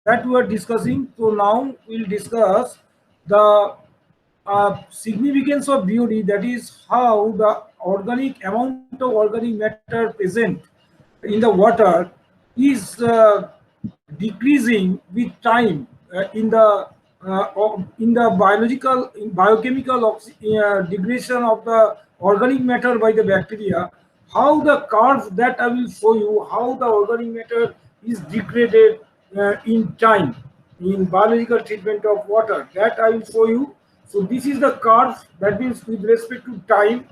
that we are discussing. So now we'll discuss the significance of BOD, that is how the organic amount of organic matter present in the water is decreasing with time in the biological biochemical degradation of the organic matter by the bacteria. How the curve that I will show you, how the organic matter is degraded in time in biological treatment of water, that I will show you. So this is the curve, that means with respect to time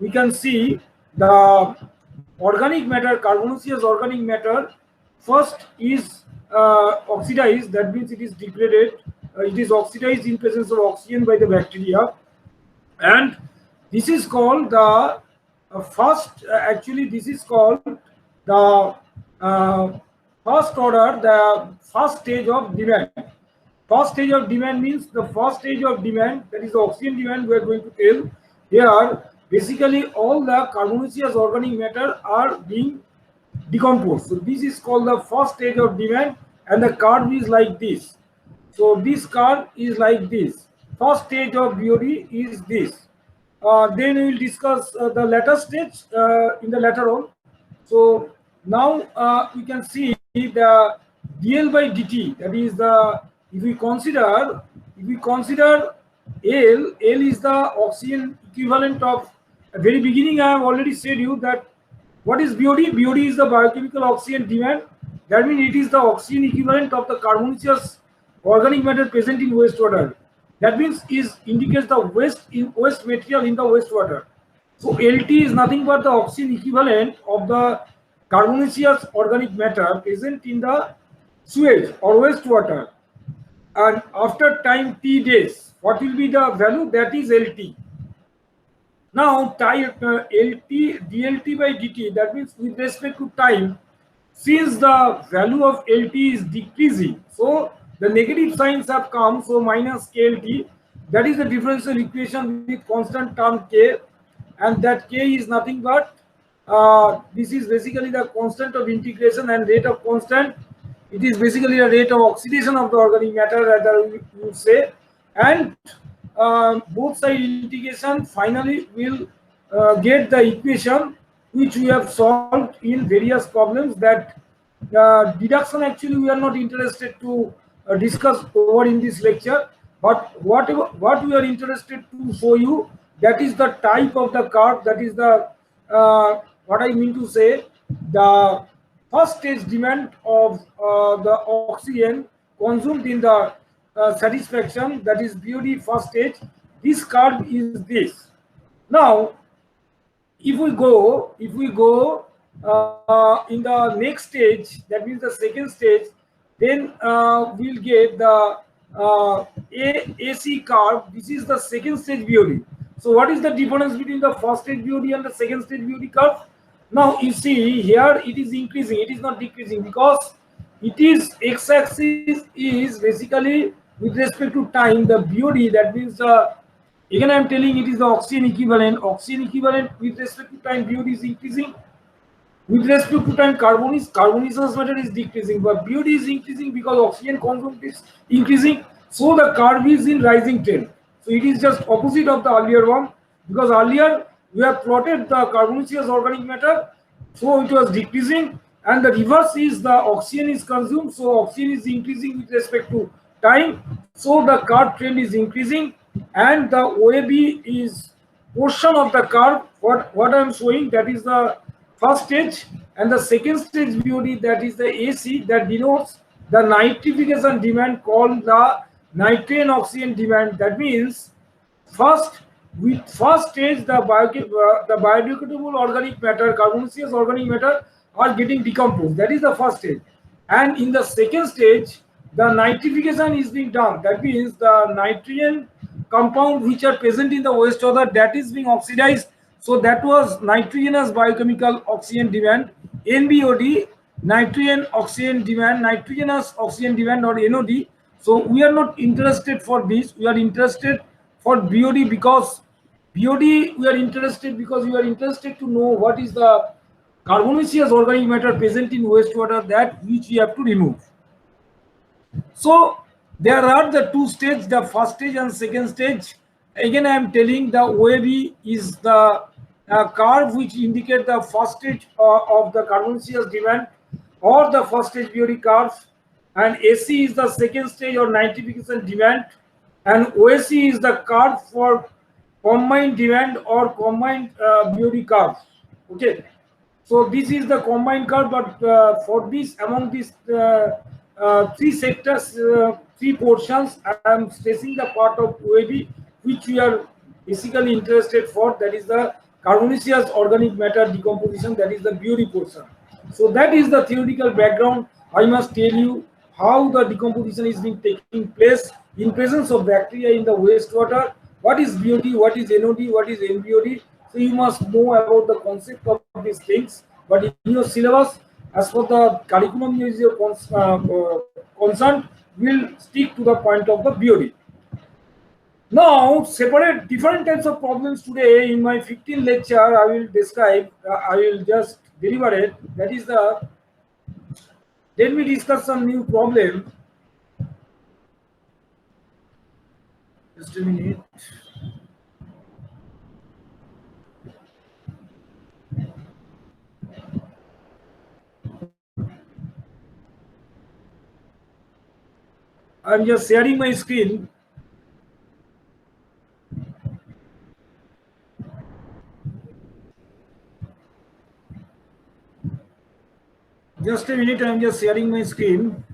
we can see the organic matter, carbonaceous organic matter, first is oxidized, that means it is degraded, it is oxidized in presence of oxygen by the bacteria, and this is called the first actually this is called the uh, first order, the first stage of demand. First stage of demand means the first stage of demand, that is the oxygen demand. We are going to tell here basically all the carbonaceous organic matter are being decomposed. So this is called the first stage of demand, and the curve is like this. So this curve is like this. First stage of BOD is this. Then we will discuss the later stage in the later on. So now we can see the dl by dt. That is the, if we consider L is the oxygen equivalent of, at very beginning I have already said you that what is BOD? BOD is the biochemical oxygen demand. That means it is the oxygen equivalent of the carbonaceous organic matter present in wastewater. That means is indicates the waste material in the wastewater. So LT is nothing but the oxygen equivalent of the carbonaceous organic matter present in the sewage or wastewater. And after time T days, what will be the value? That is LT. Now, LT, dLT by dt, that means with respect to time, since the value of LT is decreasing, so the negative signs have come, so minus KLT, that is the differential equation with constant term K, and that K is nothing but, this is basically the constant of integration and rate of constant. It is basically a rate of oxidation of the organic matter, rather you say, and both side integration finally will get the equation which we have solved in various problems. That deduction actually we are not interested to discuss over in this lecture, but what we are interested to show you, that is the type of the curve, that is the what I mean to say, the first stage demand of the oxygen consumed in the satisfaction, that is BOD first stage. This curve is this. Now if we go in the next stage, that means the second stage, then we'll get the AC curve. This is the second stage BOD. So what is the difference between the first stage BOD and the second stage BOD curve? Now you see here it is increasing, it is not decreasing, because it is x-axis is basically with respect to time, the BOD, that means again I am telling it is the oxygen equivalent. Oxygen equivalent with respect to time, BOD is increasing. With respect to time, carbonaceous matter is decreasing, but BOD is increasing because oxygen consumed is increasing. So the curve is in rising trend. So it is just opposite of the earlier one, because earlier we have plotted the carbonaceous organic matter, so it was decreasing, and the reverse is the oxygen is consumed, so oxygen is increasing with respect to time. So the curve trend is increasing, and the OAB is portion of the curve. What I am showing, that is the first stage, and the second stage BOD, that is the AC, that denotes the nitrification demand called the nitrogen oxygen demand. That means first, with first stage the biodegradable organic matter, carbonaceous organic matter are getting decomposed. That is the first stage, and in the second stage the nitrification is being done. That means the nitrogen compound which are present in the wastewater, that is being oxidized. So that was nitrogenous biochemical oxygen demand, NBOD, nitrogen oxygen demand, nitrogenous oxygen demand, or NOD. So we are not interested for this. We are interested for BOD, because BOD we are interested because we are interested to know what is the carbonaceous organic matter present in wastewater, that which we have to remove. So there are the two stages, the first stage and second stage. Again, I am telling the OAB is the curve which indicate the first stage of the carbonaceous demand or the first stage BOD curve, and AC is the second stage or 90% demand, and OAC is the curve for combined demand or combined BOD curve. Okay. So this is the combined curve, but for this, among these three sectors, three portions, I am stressing the part of OAB which we are basically interested for. That is the carbonaceous organic matter decomposition. That is the BOD portion. So that is the theoretical background. I must tell you how the decomposition is being taking place in presence of bacteria in the wastewater. What is BOD? What is NOD? What is NBOD? So you must know about the concept of these things. But in your syllabus, as for the curriculum is your concerned, will stick to the point of the BOD. Now, separate different types of problems today in my 15 lecture. I will describe. I will just deliver it. That is the. Let me discuss some new problem. Just a minute. I'm just sharing my screen. Just a minute, I'm just sharing my screen.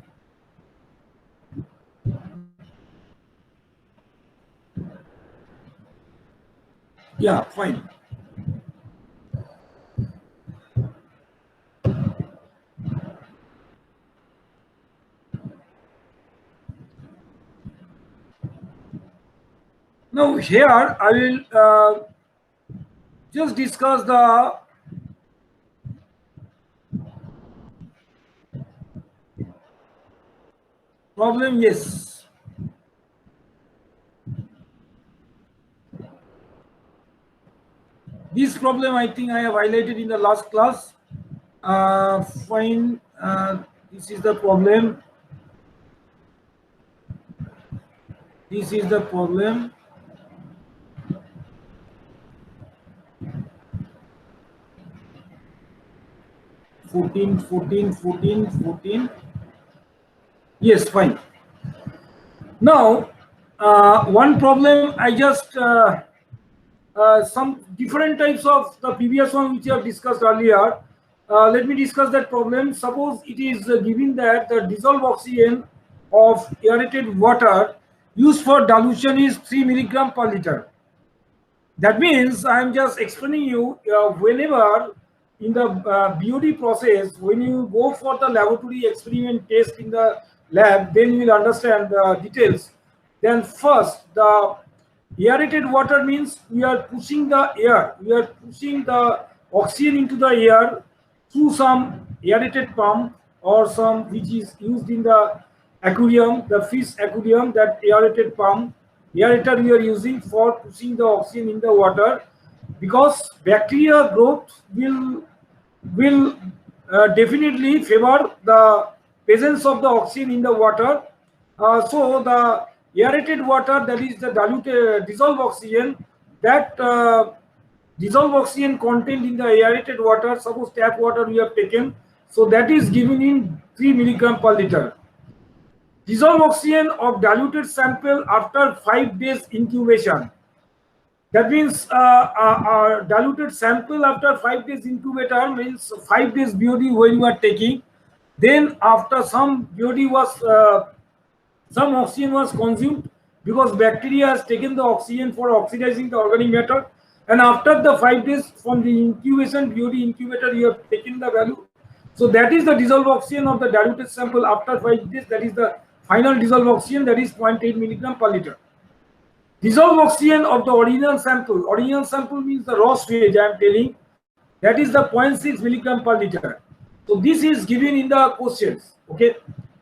Yeah, fine. Now here I will just discuss the problem. Yes. This problem I think I have highlighted in the last class. Fine. This is the problem. This is the problem. Fourteen. Yes, fine. Now, one problem I just some different types of the previous one which I have discussed earlier. Let me discuss that problem. Suppose it is given that the dissolved oxygen of aerated water used for dilution is 3 milligram per liter. That means I am just explaining you whenever in the BOD process, when you go for the laboratory experiment test in the lab, then you will understand the details. Then first, the aerated water means we are pushing the air, we are pushing the oxygen into the air through some aerated pump or some which is used in the aquarium, the fish aquarium, that aerated pump aerator we are using for pushing the oxygen in the water, because bacteria growth will definitely favor the presence of the oxygen in the water. So the aerated water, that is the diluted dissolved oxygen, that dissolved oxygen content in the aerated water, suppose tap water we have taken, so that is given in 3 milligram per liter. Dissolved oxygen of diluted sample after 5 days incubation. That means diluted sample after 5 days incubator means 5 days BOD when you are taking. Then after some BOD was some oxygen was consumed because bacteria has taken the oxygen for oxidizing the organic matter. And after the 5 days from the incubation BOD incubator, you have taken the value. So that is the dissolved oxygen of the diluted sample after 5 days. That is the final dissolved oxygen, that is 0.8 milligram per liter. Dissolved oxygen of the original sample means the raw sewage I am telling, that is the 0.6 milligram per liter. So this is given in the questions. Okay.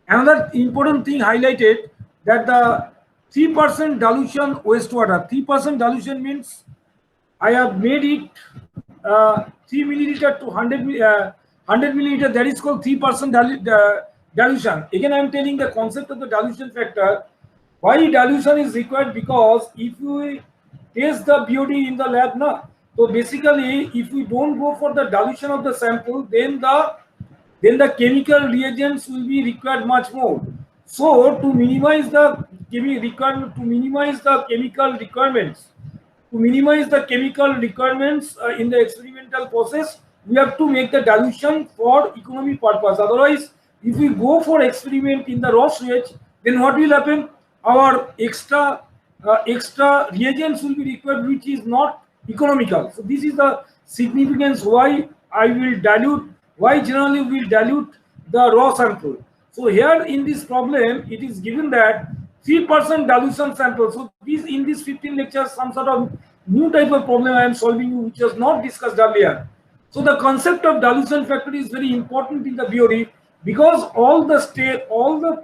Another important thing highlighted, that the 3% dilution wastewater. 3% dilution means I have made it 3 milliliter to 100 milliliter. That is called 3% dilution. Again, I am telling the concept of the dilution factor. Why dilution is required? Because if we test the BOD in the lab, na, so basically, if we don't go for the dilution of the sample, then the chemical reagents will be required much more. So to minimize the chemical requirements, in the experimental process, we have to make the dilution for economy purpose. Otherwise, if we go for experiment in the raw sewage, then what will happen? Our extra reagents will be required, which is not economical. So this is the significance why I will dilute. Why generally we will dilute the raw sample. So here in this problem, it is given that 3% dilution sample. So this in this 15 lectures, some sort of new type of problem I am solving, which was not discussed earlier. So the concept of dilution factor is very important in the BOD, because all the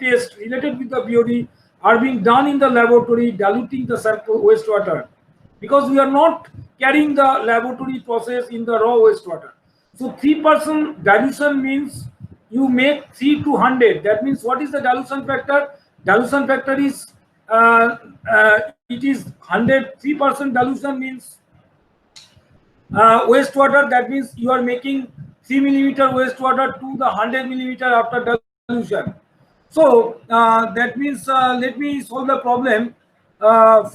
tests related with the BOD are being done in the laboratory, diluting the sample wastewater, because we are not carrying the laboratory process in the raw wastewater. So 3% dilution means you make 3 to 100. That means what is the dilution factor? Dilution factor is it is 100. 3% dilution means wastewater. That means you are making 3 millimeter wastewater to the 100 millimeter after dilution. So that means let me solve the problem.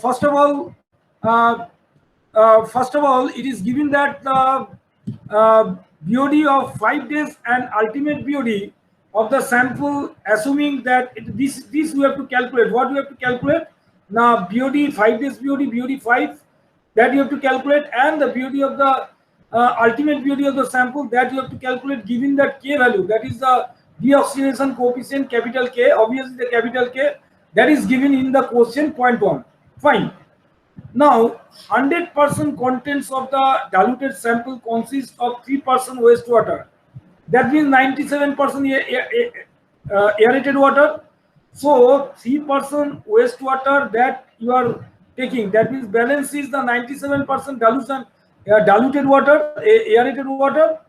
First of all, it is given that the BOD of 5 days and ultimate BOD of the sample, assuming that this we have to calculate. What we have to calculate? Now BOD 5 days BOD 5, that you have to calculate, and the BOD of the ultimate BOD of the sample, that you have to calculate, given that K value, that is the deoxidation coefficient, capital K, obviously the capital K, that is given in the question 0.1. Fine. Now 100% contents of the diluted sample consists of 3% wastewater. That means 97% aerated water. So 3% wastewater that you are taking, that means balance is the 97% dilution, diluted water, aerated water.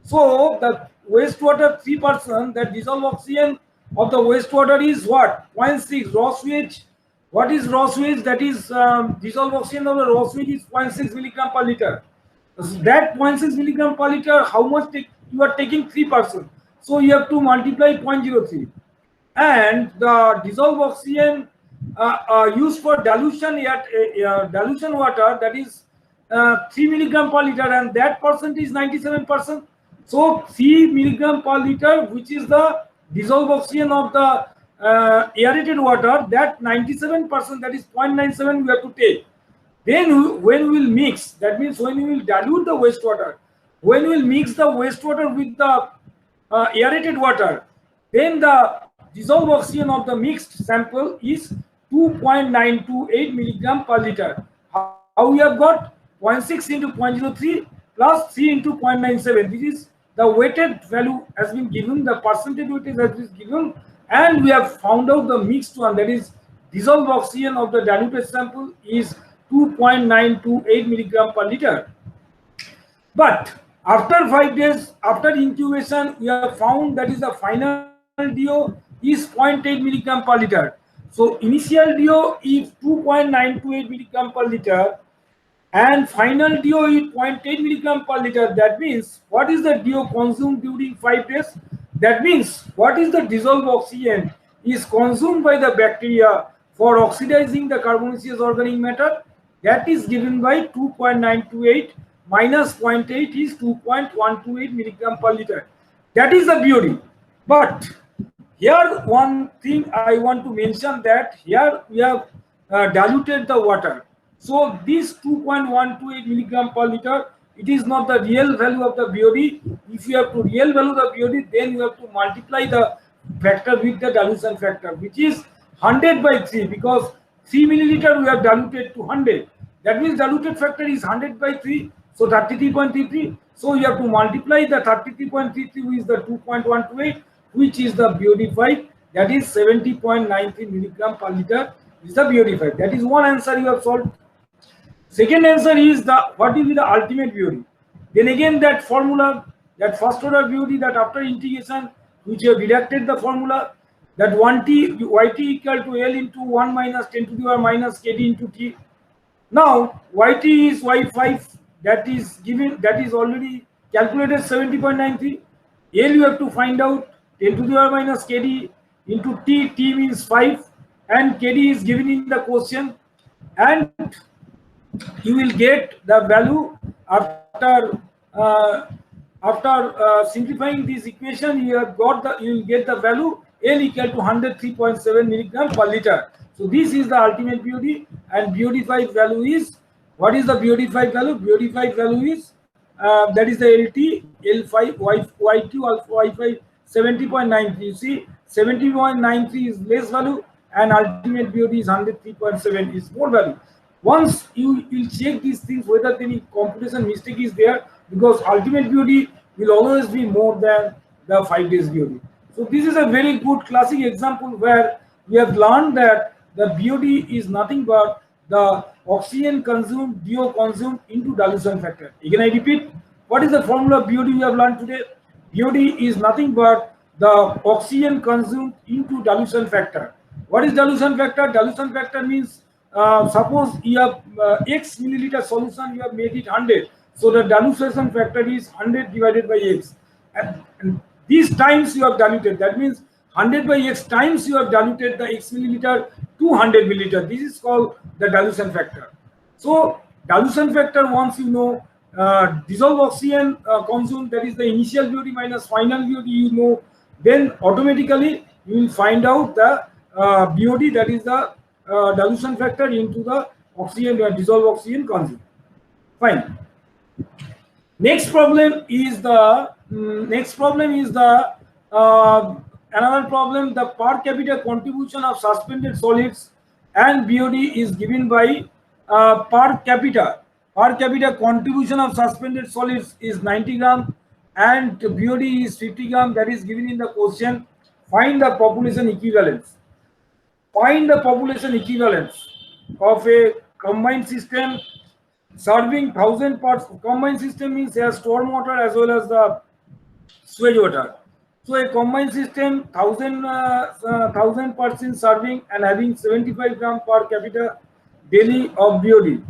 So the wastewater 3%, that dissolved oxygen of the wastewater is what? 0.6. Raw sewage. What is raw sewage? That is dissolved oxygen of the raw sewage is 0.6 milligram per liter. That 0.6 milligram per liter, how much you are taking? 3%. So you have to multiply 0.03. And the dissolved oxygen used for dilution dilution water, that is 3 milligram per liter, and that percent is 97%. So 3 milligram per liter, which is the dissolved oxygen of the aerated water, that 97%, that is 0.97, we have to take. Then when we will mix, that means when we will dilute the wastewater, when we will mix the wastewater with the aerated water, then the dissolved oxygen of the mixed sample is 2.928 milligram per liter. How we have got? 0.6 into 0.03 plus 3 into 0.97. This is the weighted value has been given, the percentage weightage has been given, and we have found out the mixed one, that is dissolved oxygen of the diluted sample is 2.928 milligram per liter. But after 5 days, after incubation, we have found that is the final DO is 0.8 milligram per liter. So initial DO is 2.928 milligram per liter, and final DO is 0.8 milligram per liter. That means what is the DO consumed during 5 days? That means what is the dissolved oxygen is consumed by the bacteria for oxidizing the carbonaceous organic matter, that is given by 2.928 minus 0.8 is 2.128 milligram per liter. That is the BOD. But here one thing I want to mention, that here we have diluted the water. So this 2.128 milligram per liter, it is not the real value of the BOD. If you have to real value the BOD, then you have to multiply the factor with the dilution factor, which is 100 by 3, because 3 milliliter we have diluted to 100. That means diluted factor is 100 by 3, so 33.33. So you have to multiply the 33.33 with the 2.128, which is the BOD5, that is 70.93 milligram per liter is the BOD5. That is one answer you have solved. Second answer is the what will be the ultimate BOD. Then again that formula, that first order BOD, that after integration which you have deducted the formula, that 1t yt equal to L into 1 minus 10 to the power minus kd into t. Now yt is y5, that is given, that is already calculated 70.93. L you have to find out 10 to the power minus kd into t, t means 5, and kd is given in the question, and you will get the value after simplifying this equation. You have got the, you will get the value L equal to 103.7 milligram per liter. So this is the ultimate BOD, and BOD5 value is, what is the BOD5 value? BOD5 value is that is the LT, L5, Y2, alpha Y5, 70.93. You see, 70.93 is less value, and ultimate BOD is 103.7 is more value. Once you will check these things whether any computation mistake is there, because ultimate BOD will always be more than the 5 days BOD. So this is a very good classic example where we have learned that the BOD is nothing but the oxygen consumed, DO consumed into dilution factor. Again I repeat, what is the formula of BOD we have learned today? BOD is nothing but the oxygen consumed into dilution factor. What is dilution factor? Dilution factor means suppose you have x milliliter solution, you have made it 100. So the dilution factor is 100 divided by x. And these times you have diluted. That means 100 by x times you have diluted the x milliliter to 100 milliliter. This is called the dilution factor. So dilution factor, once you know dissolved oxygen consumed, that is the initial BOD minus final BOD, you know, then automatically you will find out the BOD, that is the dilution factor into the oxygen, dissolved oxygen consumed. Fine. Next problem is the another problem. The per capita contribution of suspended solids and BOD is given by per capita contribution of suspended solids is 90 gram and BOD is 50 gram. That is given in the question. Find the population equivalence. Find the population equivalence of a combined system serving 1000 parts. Combined system means a storm water as well as the sewage water. So a combined system 1000 parts in serving and having 75 gram per capita daily of BOD.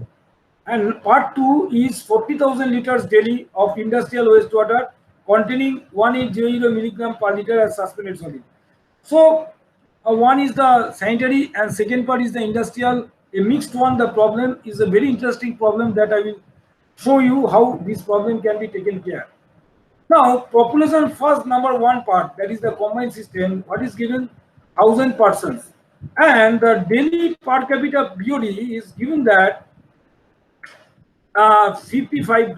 And part 2 is 40,000 liters daily of industrial wastewater containing 1800 milligram per liter as suspended solid. So one is the sanitary and second part is the industrial, a mixed one. The problem is a very interesting problem that I will show you how this problem can be taken care. Now population first, number one part, that is the combined system, what is given 1000 persons, and the daily per capita BOD is given that 55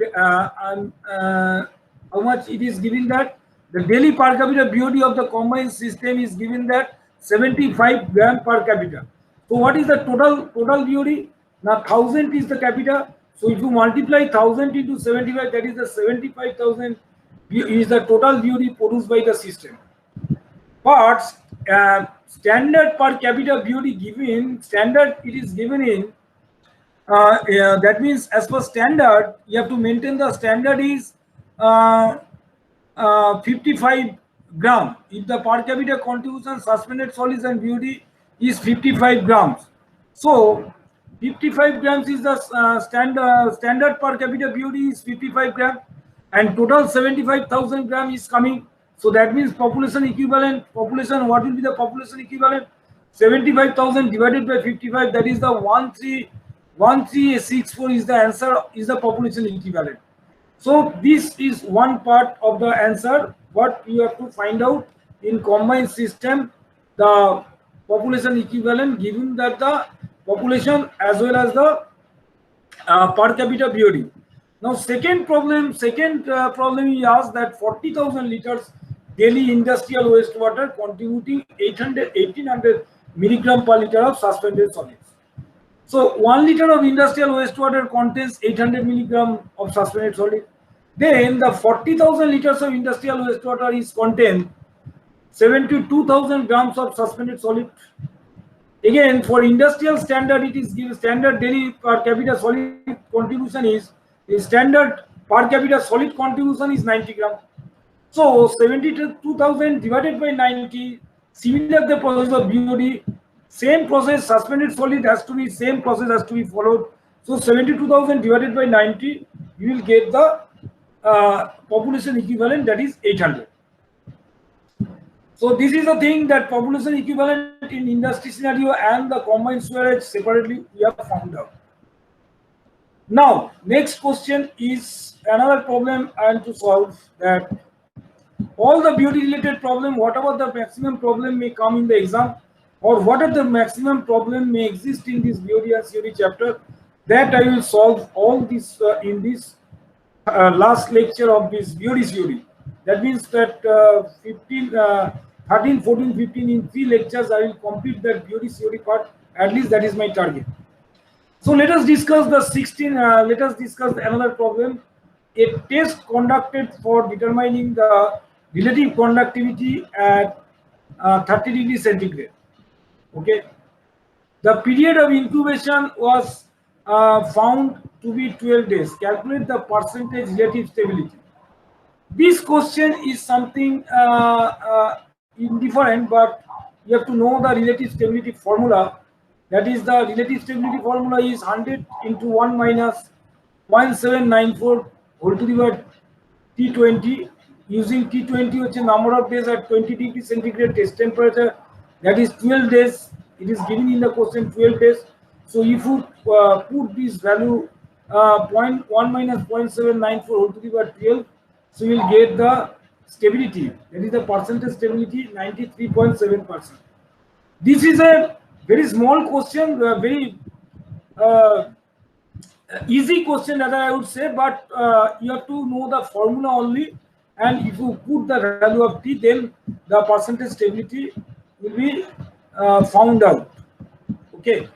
how much it is given that the daily per capita BOD of the combined system is given that 75 gram per capita. So what is the total BOD? Now 1000 is the capita. So if you multiply 1000 into 75, that is the 75,000 is the total BOD produced by the system. But standard per capita BOD given, standard it is given in that means as per standard you have to maintain the standard is 55 gram. If the per capita contribution suspended solids and BOD is 55 grams, so 55 grams is the standard per capita BOD is 55 gram, and total 75,000 gram is coming. So that means population equivalent, population, what will be the population equivalent? 75,000 divided by 55, that is the 1364 is the answer, is the population equivalent. So this is one part of the answer. What you have to find out in combined system, the population equivalent given that the population as well as the per capita BOD. Now second problem he asked that 40,000 liters daily industrial wastewater contributing 1800 milligram per liter of suspended solids. So 1 liter of industrial wastewater contains 800 milligram of suspended solid. Then the 40,000 liters of industrial wastewater is contain 72,000 grams of suspended solid. Again, for industrial standard, it is given standard daily per capita solid contribution is standard per capita solid contribution is 90 gram. So 72,000 divided by 90, similar the process of BOD, same process, suspended solid has to be, same process has to be followed. So 72,000 divided by 90, you will get the population equivalent, that is 800. So this is the thing, that population equivalent in industry scenario and the combined sewerage separately we have found out. Now, next question is another problem I am to solve, that all the beauty related problem, whatever the maximum problem may come in the exam, or what are the maximum problem may exist in this beauty and theory chapter, that I will solve all this in this last lecture of this beauty theory. That means that 13, 14, 15 in 3 lectures I will complete that beauty theory part. At least that is my target. So let us discuss the 16. Let us discuss another problem. A test conducted for determining the relative conductivity at 30 degrees centigrade. Okay. The period of incubation was found to be 12 days. Calculate the percentage relative stability. This question is something indifferent, but you have to know the relative stability formula. That is, the relative stability formula is 100 into 1 minus 0.794 whole to the power T20. Using T20 which is number of days at 20 degrees centigrade test temperature, that is 12 days. It is given in the question 12 days. So if you put this value 0.1 minus 0.794 whole to the power 12, so you will get the stability, that is the percentage stability, 93.7%. This is a very small question, very easy question that I would say, but you have to know the formula only, and if you put the value of T, then the percentage stability will be found out. Okay.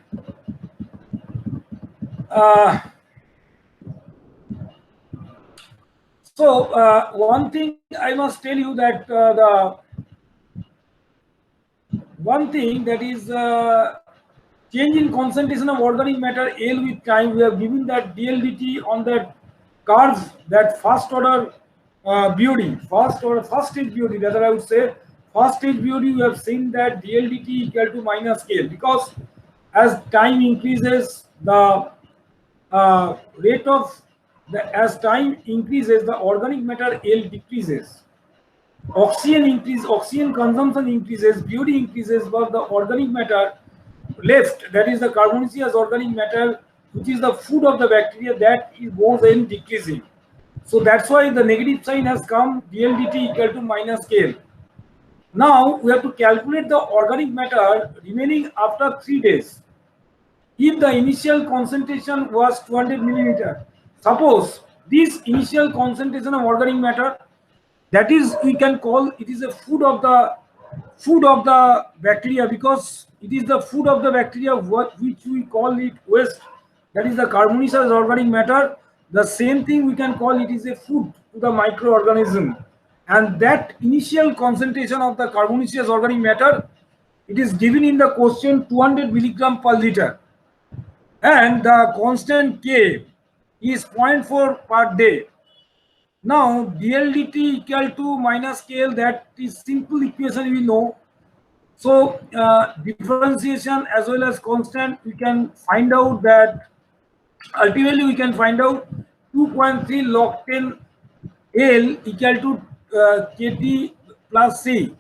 So one thing I must tell you, that the one thing that is change in concentration of organic matter L with time. We have given that dLdt on that curve, that first order BOD, first stage BOD, rather I would say first stage BOD. We have seen that dLdt equal to minus KL, because as time increases, the rate of as time increases, the organic matter L decreases. Oxygen consumption increases, BOD increases, but the organic matter left, that is the carbonaceous organic matter, which is the food of the bacteria, that goes in decreasing. So that's why the negative sign has come, dLdt equal to minus KL. Now we have to calculate the organic matter remaining after 3 days. If the initial concentration was 200 millimeter, suppose this initial concentration of organic matter, that is, we can call it is a food of the bacteria, because it is the food of the bacteria which we call it waste, that is the carbonaceous organic matter. The same thing we can call it is a food to the microorganism, and that initial concentration of the carbonaceous organic matter, it is given in the question 200 milligram per liter, and the constant K is 0.4 per day. Now dLdt equal to minus KL, that is simple equation we know. So differentiation as well as constant, we can find out that ultimately we can find out 2.3 log 10 L equal to KT plus C.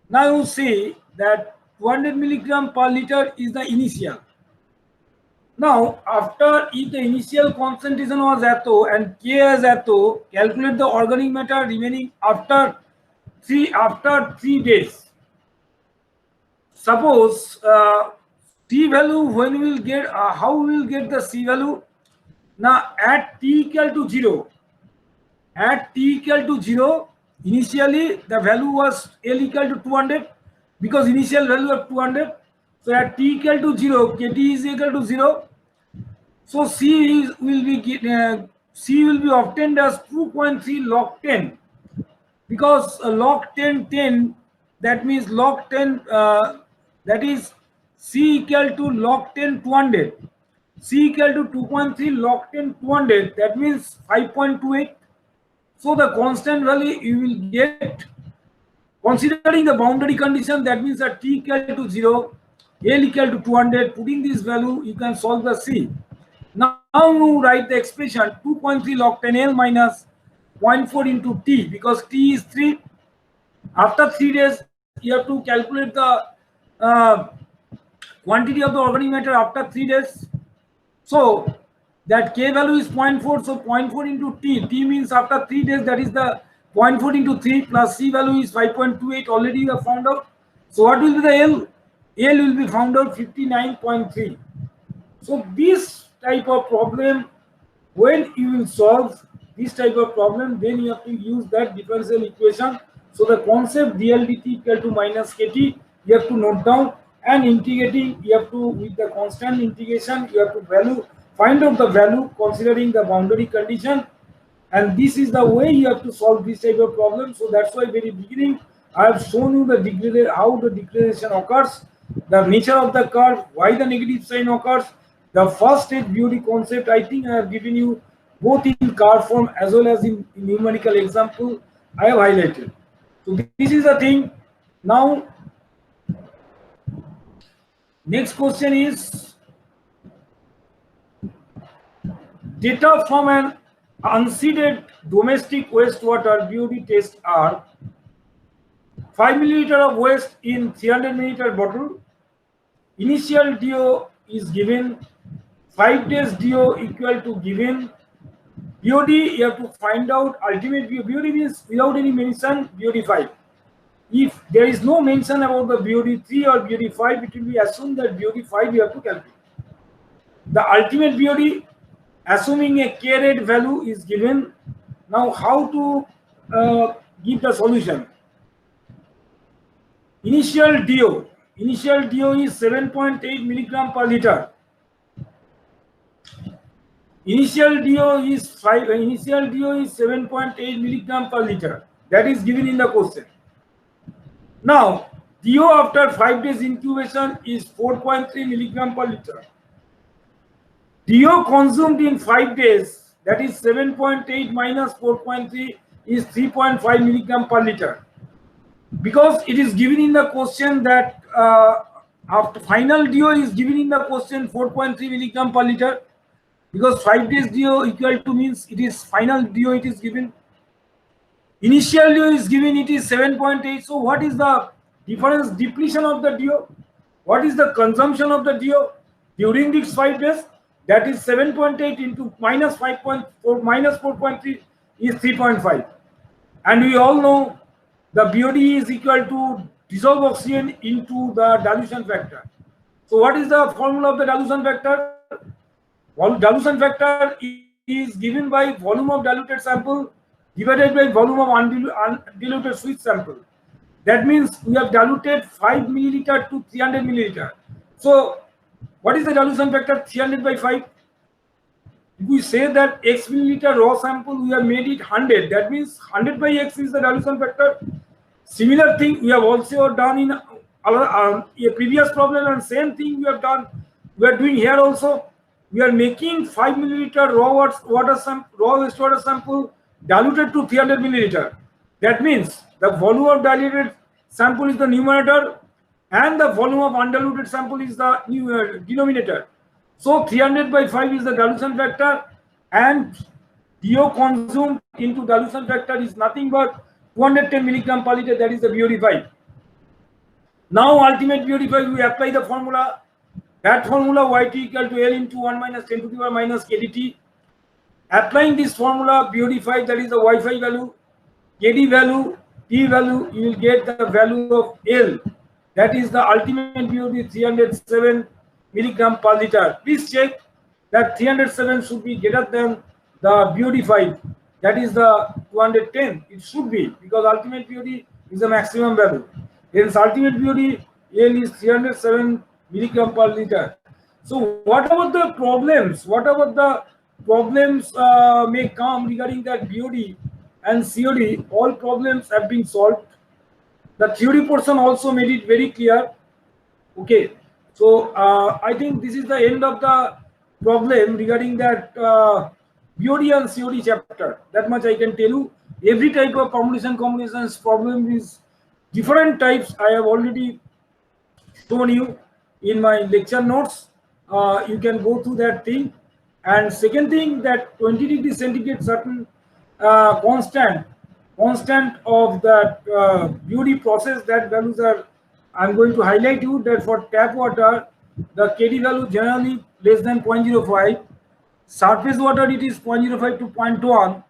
Now you see that 200 milligram per liter is the initial. Now, after, if the initial concentration was atho and K as atho, calculate the organic matter remaining after 3 days. Suppose T value, when we will get, how we will get the C value? Now at T equal to 0, initially the value was L equal to 200, because initial value of 200. So at T equal to 0, KT is equal to 0. So C will be obtained as 2.3 log 10, because log 10, that means log 10, that is C equal to log 10 200. C equal to 2.3 log 10 200, that means 5.28. So the constant value you will get, considering the boundary condition, that means that t equal to 0, L equal to 200, putting this value, you can solve the C. Now you write the expression 2.3 log 10L minus 0.4 into T, because T is 3. After 3 days, you have to calculate the uh, quantity of the organic matter after 3 days. So that K value is 0.4, so 0.4 into T. T means after 3 days, that is the 0.4 into 3 plus C value is 5.28, already you have found out. So what will be the L? L will be found out 59.3. So this type of problem, when you will solve this type of problem, then you have to use that differential equation. So the concept dl dt equal to minus kt, you have to note down, and integrating, you have to, with the constant integration, you have to find out the value considering the boundary condition, and this is the way you have to solve this type of problem. So that's why very beginning I have shown you the how the degradation occurs, the nature of the curve, why the negative sign occurs. The first stage BOD concept, I think I have given you both in curve form as well as in numerical example I have highlighted. So this is the thing. Now next question is, data from an unseeded domestic wastewater BOD test are 5 milliliter of waste in 300 milliliter bottle. Initial DO is given, 5 days DO equal to given. BOD you have to find out, ultimate BOD means without any mention BOD 5. If there is no mention about the BOD 3 or BOD 5, it will be assumed that BOD 5 you have to calculate. The ultimate BOD, assuming a K rate value is given. Now how to give the solution? Initial DO is 7.8 milligram per liter. Initial DO is 7.8 milligram per liter. That is given in the question. Now DO after 5 days incubation is 4.3 milligram per liter. DO consumed in 5 days, that is 7.8 minus 4.3 is 3.5 milligram per liter. Because it is given in the question that after final DO is given in the question 4.3 milligram per liter, because 5 days DO equal to means it is final DO, it is given. Initial DO is given, it is 7.8. So what is the difference depletion of the DO? What is the consumption of the DO during these 5 days? That is 7.8 into minus 5.4 minus 4.3 is 3.5. And we all know the BOD is equal to dissolved oxygen into the dilution factor. So what is the formula of the dilution factor? Well, dilution factor is given by volume of diluted sample divided by volume of undiluted sweet sample. That means we have diluted 5 milliliter to 300 milliliter. So what is the dilution factor? 300 by 5. If we say that X milliliter raw sample, we have made it 100. That means 100 by X is the dilution factor. Similar thing we have also done in a previous problem, and same thing we have done. We are doing here also. We are making 5 milliliter raw wastewater sample diluted to 300 milliliter. That means the volume of diluted sample is the numerator, and the volume of undiluted sample is the denominator. So 300 by 5 is the dilution factor, and DO consumed into dilution factor is nothing but 210 milligram per liter, that is the BOD 5. Now ultimate BOD 5, we apply the formula. That formula YT equal to L into 1 minus 10 to the power minus KDT. Applying this formula BOD 5, that is the Y5 value, KD value, T value, you will get the value of L. That is the ultimate BOD 307 milligram per liter. Please check that 307 should be greater than the BOD 5. That is the 210. It should be, because ultimate BOD is the maximum value. Hence ultimate BOD L is 307 milligram per liter. So what about the problems? May come regarding that BOD and COD? All problems have been solved. The theory portion also made it very clear. Okay, so I think this is the end of the problem regarding that BOD and COD chapter. That much I can tell you. Every type of combinations problem is different types. I have already shown you in my lecture notes. You can go through that thing. And second thing, that 20 degree centigrade certain constant of that BOD process, that values are, I'm going to highlight you that for tap water the KD value generally less than 0.05. Surface water it is 0.05 to zero point 0.1.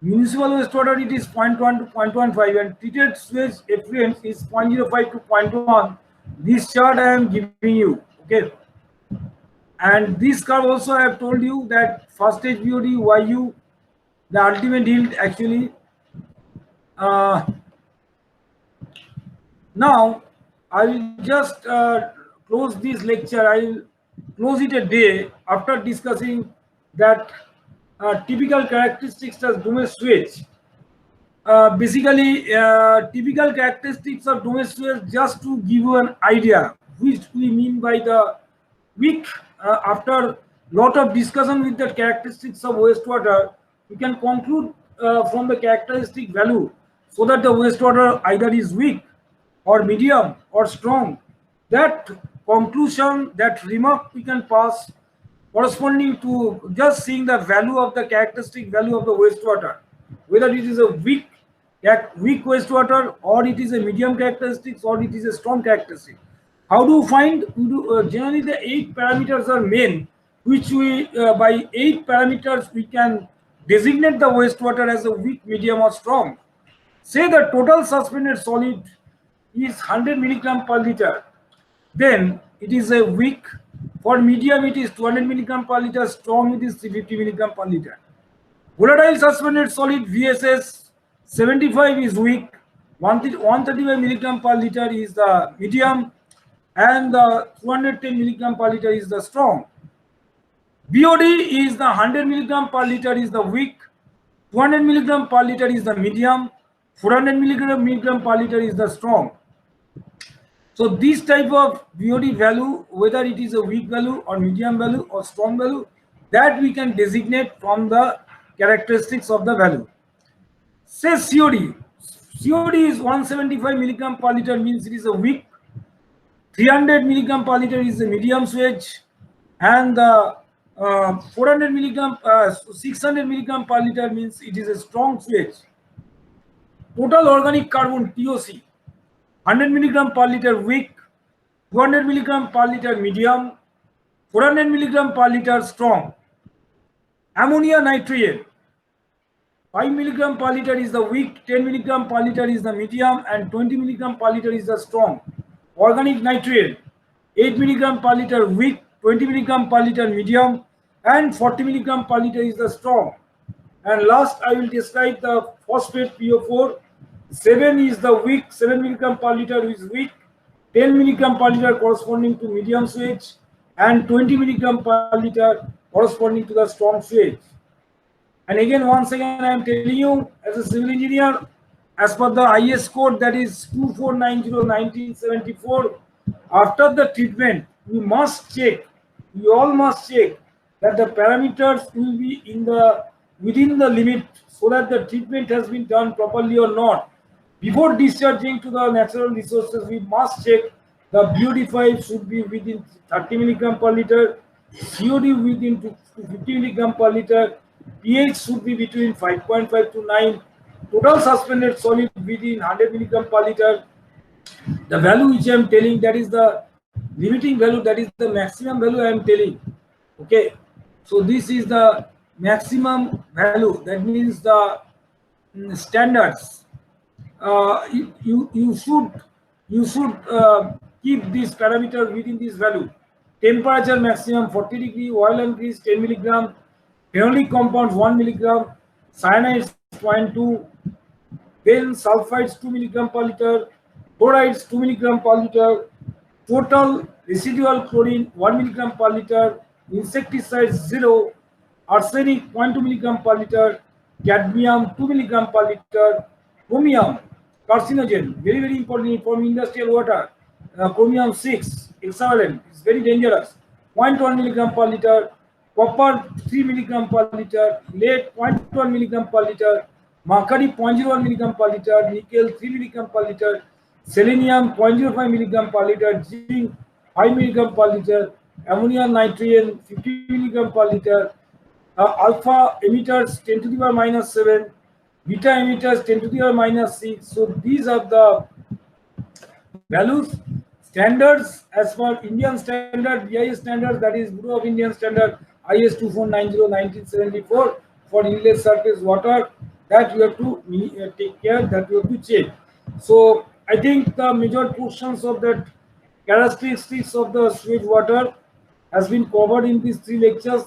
Municipal wastewater it is 0.1 to 0.15, and treated sewage effluent is 0.05 to zero point 0.1. This chart I am giving you. Okay. And this curve also I have told you that first stage BOD YU, the ultimate yield actually. Now I will just close this lecture. I will close it a day after discussing that typical characteristics of Dumais switch. Basically, typical characteristics of Dumais switch, just to give you an idea, which we mean by the weak. After lot of discussion with the characteristics of wastewater, we can conclude from the characteristic value so that the wastewater either is weak or medium or strong. That conclusion, that remark we can pass corresponding to just seeing the value of the characteristic value of the wastewater, whether it is a weak wastewater or it is a medium characteristics or it is a strong characteristic. How do you find? We do, generally the 8 parameters are main, which we by 8 parameters we can designate the wastewater as a weak, medium or strong. Say the total suspended solid is 100 milligram per liter, then it is a weak. For medium it is 200 milligram per liter, strong it is 350 milligram per liter. Volatile suspended solid VSS 75 is weak, 135 milligram per liter is the medium, and the 210 milligram per liter is the strong. BOD is the 100 milligram per liter is the weak, 200 milligram per liter is the medium, 400 milligram per liter is the strong. So this type of BOD value, whether it is a weak value or medium value or strong value, that we can designate from the characteristics of the value. Say COD. COD is 175 milligram per liter, means it is a weak. 300 milligram per liter is a medium sewage, and the 400 milligram, 600 milligram per liter means it is a strong sewage. Total organic carbon TOC 100 milligram per liter weak, 200 milligram per liter medium, 400 milligram per liter strong. Ammonia nitrate 5 milligram per liter is the weak, 10 milligram per liter is the medium, and 20 milligram per liter is the strong. Organic nitrate 8 milligram per liter weak, 20 milligram per liter medium, and 40 milligram per liter is the strong. And last I will describe the phosphate PO4. 7 is the weak, 7 milligram per liter is weak, 10 milligram per liter corresponding to medium sewage, and 20 milligram per liter corresponding to the strong sewage. And again, once again, I am telling you, as a civil engineer, as per the IS code, that is 2490/1974, after the treatment, we must check, we all must check that the parameters will be within the limit, so that the treatment has been done properly or not. Before discharging to the natural resources, we must check the BOD5 should be within 30 milligram per liter, COD within 50 milligram per liter, pH should be between 5.5 to 9, total suspended solid within 100 milligram per liter. The value which I am telling, that is the limiting value, that is the maximum value I am telling. Okay, so this is the maximum value, that means the standards. You should keep this parameter within this value. Temperature maximum 40 degree, oil and grease 10 milligram, phenolic compounds 1 milligram, cyanides 0.2, then sulfides 2 milligram per liter, chlorides 2 milligram per liter, total residual chlorine 1 milligram per liter, insecticides 0, arsenic 0.2 milligram per liter, cadmium 2 milligram per liter, chromium carcinogen, very very important from industrial water, chromium 6 hexavalent is very dangerous, 0.1 milligram per liter, copper 3 milligram per liter, lead 0.1 milligram per liter, mercury 0.01 milligram per liter, nickel 3 milligram per liter, selenium 0.05 milligram per liter, zinc 5 milligram per liter, ammonium nitrate 50 milligram per liter, alpha emitters 10 to the power minus 7, beta emitters 10 to the power minus 6. So these are the values. Standards as per Indian standard, BIS standards, that is Bureau of Indian Standard IS 2490/1974 for inlet surface water, that you have to take care, that you have to check. So I think the major portions of that characteristics of the sewage water has been covered in these three lectures.